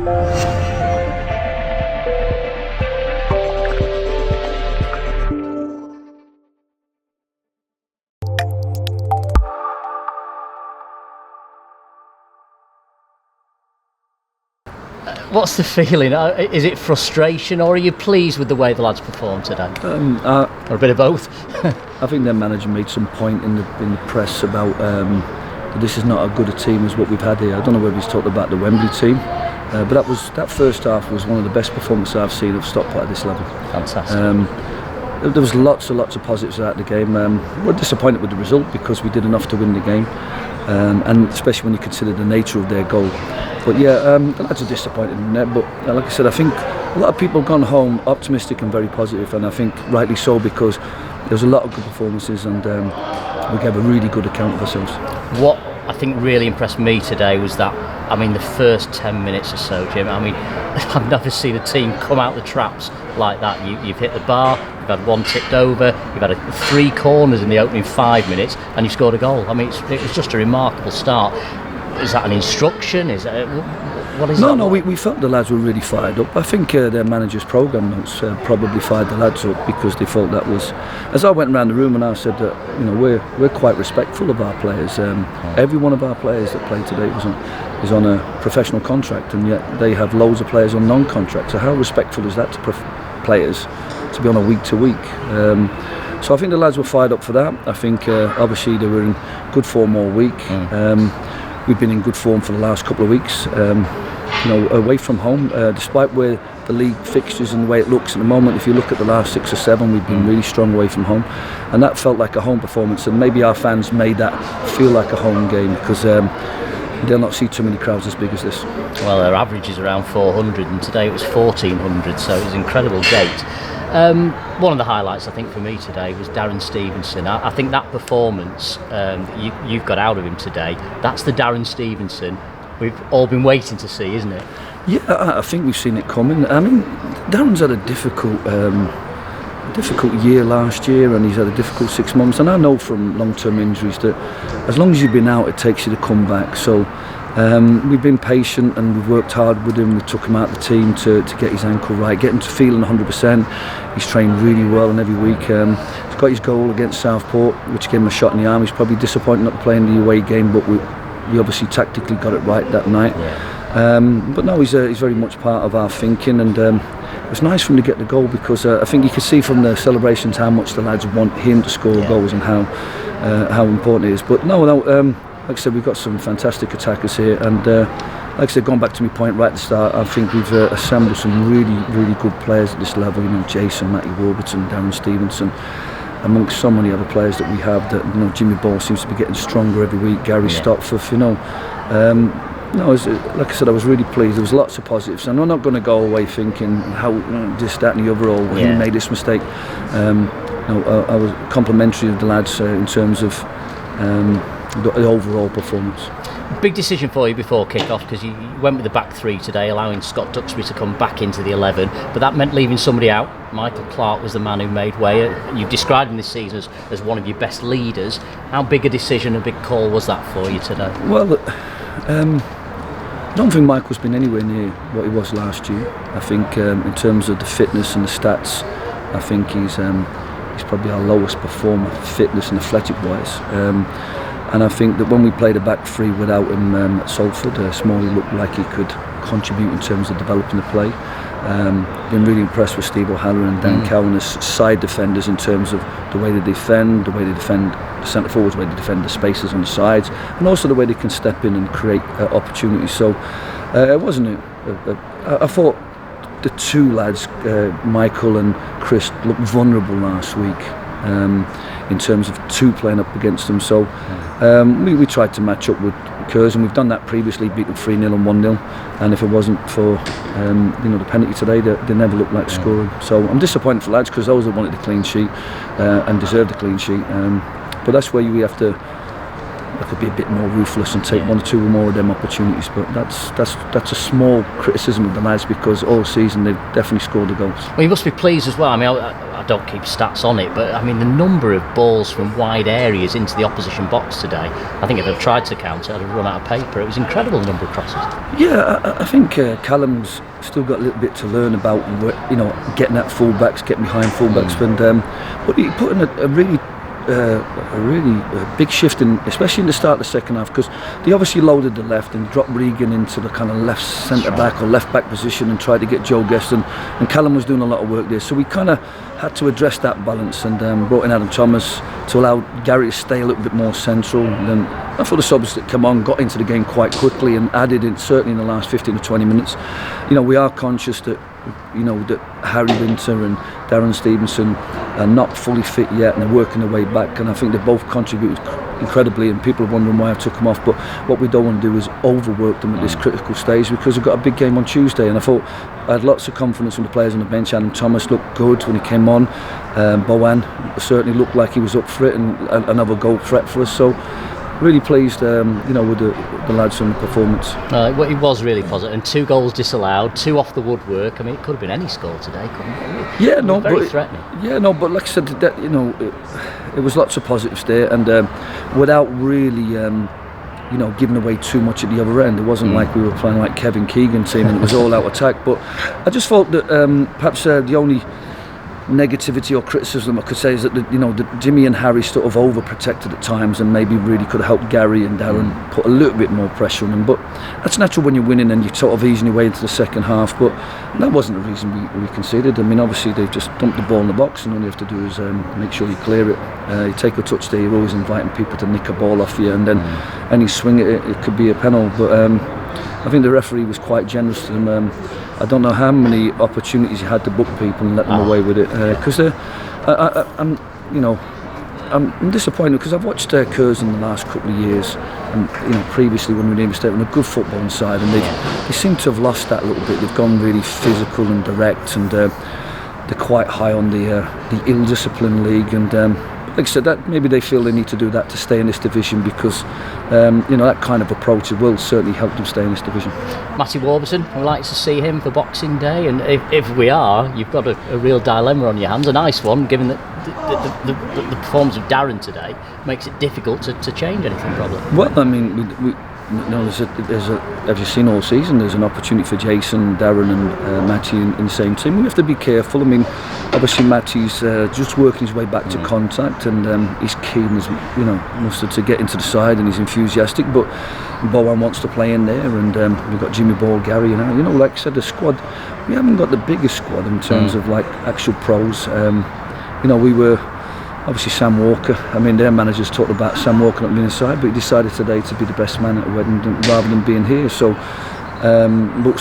What's the feeling? Is it frustration, or are you pleased with the way the lads performed today? Or a bit of both? I think their manager made some point in the press about that this is not as good a team as what we've had here. I don't know whether he's talked about the Wembley team, but that first half was one of the best performances I've seen of Stockport at this level. Fantastic. There was lots of positives out of the game. We're disappointed with the result because we did enough to win the game, and especially when you consider the nature of their goal. But yeah, the lads are disappointed in that. But like I said, I think a lot of people have gone home optimistic and very positive, and I think rightly so, because there was a lot of good performances, and we gave a really good account of ourselves. What I think really impressed me today was that, the first 10 minutes or so, Jim, I've never seen a team come out the traps like that. You've hit the bar, you've had one tipped over, you've had 3 corners in the opening 5 minutes, and you've scored a goal. It was just a remarkable start. Is that an instruction? What is that? No, we felt the lads were really fired up. I think their manager's programme notes probably fired the lads up, because they felt that was. As I went around the room and I said that we're quite respectful of our players. Every one of our players that played today is on a professional contract, and yet they have loads of players on non-contract. So how respectful is that to players to be on a week to week? So I think the lads were fired up for that. I think obviously they were in good form all week. We've been in good form for the last couple of weeks, away from home, despite where the league fixtures and the way it looks at the moment. If you look at the last 6 or 7, we've been really strong away from home, and that felt like a home performance, and maybe our fans made that feel like a home game, because they'll not see too many crowds as big as this. Well, their average is around 400, and today it was 1,400, so it was an incredible gate. One of the highlights, I think, for me today was Darren Stevenson. I think that performance you've got out of him today, that's the Darren Stevenson we've all been waiting to see, isn't it? Yeah, I think we've seen it coming. Darren's had a difficult year last year, and he's had a difficult 6 months, and I know from long-term injuries that as long as you've been out, it takes you to come back. So we've been patient, and we've worked hard with him. We took him out of the team to get his ankle right, get him to feeling 100%. He's trained really well, and every week he's got his goal against Stockport, which gave him a shot in the arm. He's probably disappointed not playing the away game, but we obviously tactically got it right that night. Yeah. But no, he's very much part of our thinking, and it was nice for him to get the goal, because I think you could see from the celebrations how much the lads want him to score goals, and how important it is. But no, like I said, we've got some fantastic attackers here, and like I said, going back to my point right at the start, I think we've assembled some really, really good players at this level. Jason, Matty Warburton, Darren Stevenson, amongst so many other players that we have. That Jimmy Ball seems to be getting stronger every week. Gary Stopforth, like I said, I was really pleased. There was lots of positives, and I'm not going to go away thinking how this, that, and the other, or he made this mistake. I was complimentary of the lads in terms of the overall performance. Big decision for you before kick-off, because you went with the back 3 today, allowing Scott Duxbury to come back into the 11, but that meant leaving somebody out. Michael Clark was the man who made way. You've described him this season as one of your best leaders. How big a decision, a big call was that for you today? Well, I don't think Michael's been anywhere near what he was last year. I think in terms of the fitness and the stats, I think he's probably our lowest performer, fitness and athletic-wise. And I think that when we played a back 3 without him at Salford, Smalley looked like he could contribute in terms of developing the play. Been really impressed with Steve O'Halloran and Dan Cowan as side defenders in terms of the way they defend, the centre forwards, the way they defend the spaces on the sides, and also the way they can step in and create opportunities. So it wasn't. I thought the 2 lads, Michael and Chris, looked vulnerable last week. In terms of 2 playing up against them, so we tried to match up with Curzon. We've done that previously, beat them 3-0 and 1-0, and if it wasn't for the penalty today, they never looked like scoring. So I'm disappointed for lads, because those that wanted the clean sheet and deserved the clean sheet. But that's where we have to I could be a bit more ruthless and take one or two more of them opportunities. But that's a small criticism of the lads, because all season they've definitely scored the goals. Well, you must be pleased as well. I mean, I don't keep stats on it, but I mean the number of balls from wide areas into the opposition box today. I think if I'd tried to count it, I'd have run out of paper. It was incredible, the number of crosses. Yeah, I think Callum's still got a little bit to learn about, getting at fullbacks, getting behind fullbacks, but he put in a really big shift in, especially in the start of the second half, because they obviously loaded the left and dropped Regan into the kind of left centre back or left back position and tried to get Joe Guest, and Callum was doing a lot of work there, so we kind of had to address that balance and brought in Adam Thomas to allow Gary to stay a little bit more central. And then I thought the subs that come on got into the game quite quickly and added in, certainly in the last 15 to 20 minutes. We are conscious that that Harry Winter and Darren Stevenson are not fully fit yet and they're working their way back, and I think they both contributed incredibly, and people are wondering why I took them off. But what we don't want to do is overwork them at this critical stage, because we've got a big game on Tuesday, and I thought I had lots of confidence from the players on the bench. Adam Thomas looked good when he came on. Bowen certainly looked like he was up for it and another goal threat for us, so really pleased with the lads on the performance. It was really positive, and 2 goals disallowed, 2 off the woodwork. I mean, it could have been any score today, couldn't it? Yeah, no, very threatening. Yeah, no, but like I said, that, it was lots of positives there, and without really giving away too much at the other end. It wasn't like we were playing like Kevin Keighren team and it was all out attack. But I just thought that perhaps the only negativity or criticism I could say is that that Jimmy and Harry sort of overprotected at times, and maybe really could have helped Gary and Darren put a little bit more pressure on them. But that's natural when you're winning and you're sort of easing your way into the second half. But that wasn't the reason we conceded. I mean, obviously they've just dumped the ball in the box, and all you have to do is make sure you clear it. You take a touch there, you're always inviting people to nick a ball off you, and then any swing at it could be a penalty. But I think the referee was quite generous to them. I don't know how many opportunities he had to book people and let them away with it, because I'm disappointed, because I've watched Curzon the last couple of years, and previously when we were in State, on a good footballing side, and they seem to have lost that a little bit. They've gone really physical and direct, and they're quite high on the ill-disciplined league, and like I said, that maybe they feel they need to do that to stay in this division, because that kind of approach will certainly help them stay in this division. Matty Warburton, we'd like to see him for Boxing Day, and if we are, you've got a real dilemma on your hands, a nice one, given that the performance of Darren today makes it difficult to change anything probably. Well, I mean, there's as you've seen all season, there's an opportunity for Jason, Darren and Matty in the same team. We have to be careful. I mean, obviously Matty's just working his way back to contact, and he's keen as mustard to get into the side, and he's enthusiastic, but Bowen wants to play in there, and we've got Jimmy Ball, Gary, and like I said, the squad, we haven't got the biggest squad in terms of like actual pros. We were obviously Sam Walker. I mean, their managers talked about Sam Walker not being inside, but he decided today to be the best man at a wedding rather than being here. So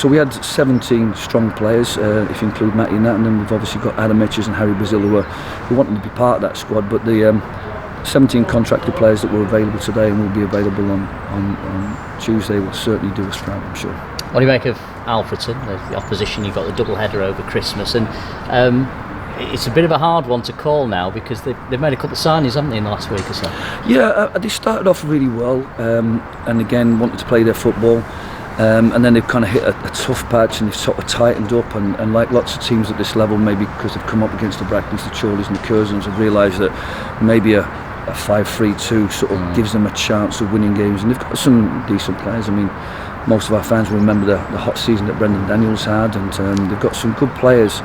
we had 17 strong players, if you include Matty in that, and then we've obviously got Adam Etches and Harry Brazil who wanted to be part of that squad. But the 17 contracted players that were available today and will be available on Tuesday will certainly do us proud, I'm sure. What do you make of Alfreton, the opposition? You've got the double header over Christmas, and it's a bit of a hard one to call now, because they've made a couple of signings, haven't they, in the last week or so? Yeah, they started off really well, and again wanted to play their football, and then they've kind of hit a tough patch, and they've sort of tightened up, and like lots of teams at this level, maybe because they've come up against the Brackens, the Chorleys and the Curzons, have realised that maybe a 5-3-2 sort of gives them a chance of winning games, and they've got some decent players. I mean, most of our fans will remember the hot season that Brendan Daniels had, and they've got some good players.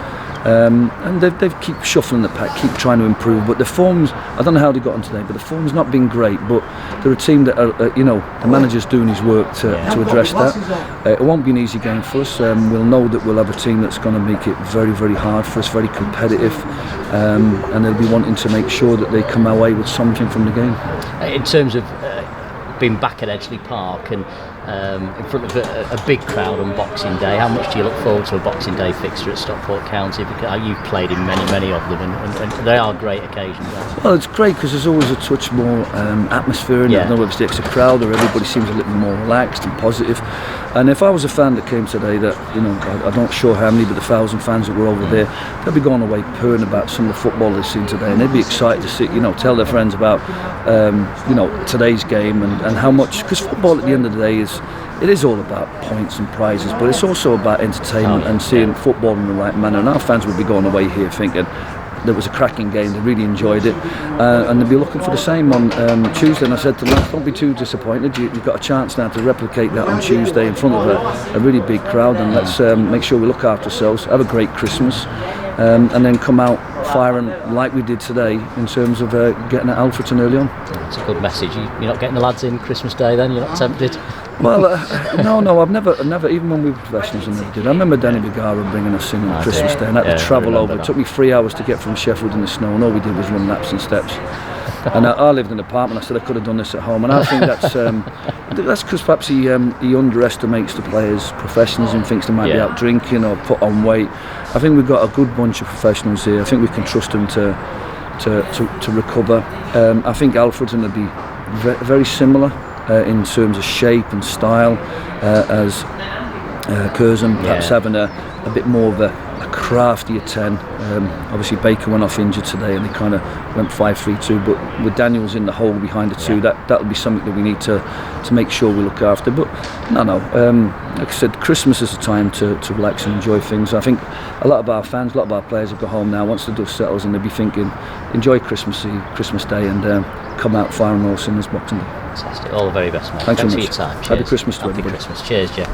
And they've keep shuffling the pack, keep trying to improve, but the form's, I don't know how they got on today, but the form's not been great. But they're a team that are, the manager's doing his work to address that. It won't be an easy game for us. We'll know that we'll have a team that's going to make it very, very hard for us, very competitive, and they'll be wanting to make sure that they come away with something from the game. In terms of being back at Edgeley Park, and in front of a big crowd on Boxing Day. How much do you look forward to a Boxing Day fixture at Stockport County? Because you've played in many of them, and they are great occasions. Well, it's great because there's always a touch more atmosphere in it. I don't know if it's the extra crowd or everybody seems a little more relaxed and positive. And if I was a fan that came today, that I'm not sure how many, but the 1,000 fans that were over there, they'd be going away purring about some of the football they've seen today, and they'd be excited to see, tell their friends about today's game and how much, because football at the end of the day it is all about points and prizes, but it's also about entertainment and seeing football in the right manner. And our fans would be going away here thinking there was a cracking game, they really enjoyed it, and they'll be looking for the same on Tuesday. And I said to them, don't be too disappointed, you've got a chance now to replicate that on Tuesday in front of a really big crowd, and let's make sure we look after ourselves, have a great Christmas, and then come out firing like we did today in terms of getting at Alfreton early on. It's a good message. You're not getting the lads in Christmas Day then? You're not tempted? Well, no, I've never, even when we were professionals, I never did. I remember Daniel Powell bringing us in on Christmas Day, and I had to travel over. It took me 3 hours to get from Sheffield in the snow, and all we did was run laps and steps. And I lived in an apartment. I said I could have done this at home, and I think that's because perhaps he underestimates the players' professionalism, thinks they might be out drinking or put on weight. I think we've got a good bunch of professionals here. I think we can trust them to recover. I think Alfreton will be very similar in terms of shape and style as Curzon, perhaps having a bit more of a craftier 10. Obviously Baker went off injured today and they kind of went 5-3-2, but with Daniels in the hole behind the two, that'll be something that we need to make sure we look after. But like I said, Christmas is a time to relax and enjoy things. I think a lot of our fans, a lot of our players will go home now once the dust settles, and they'll be thinking, enjoy Christmas Eve, Christmas Day, and come out firing all cylinders Boxing Day. Fantastic. All the very best, mate. Thanks for so your time. Cheers. Happy Christmas to Happy everybody. Christmas. Cheers, Jeff.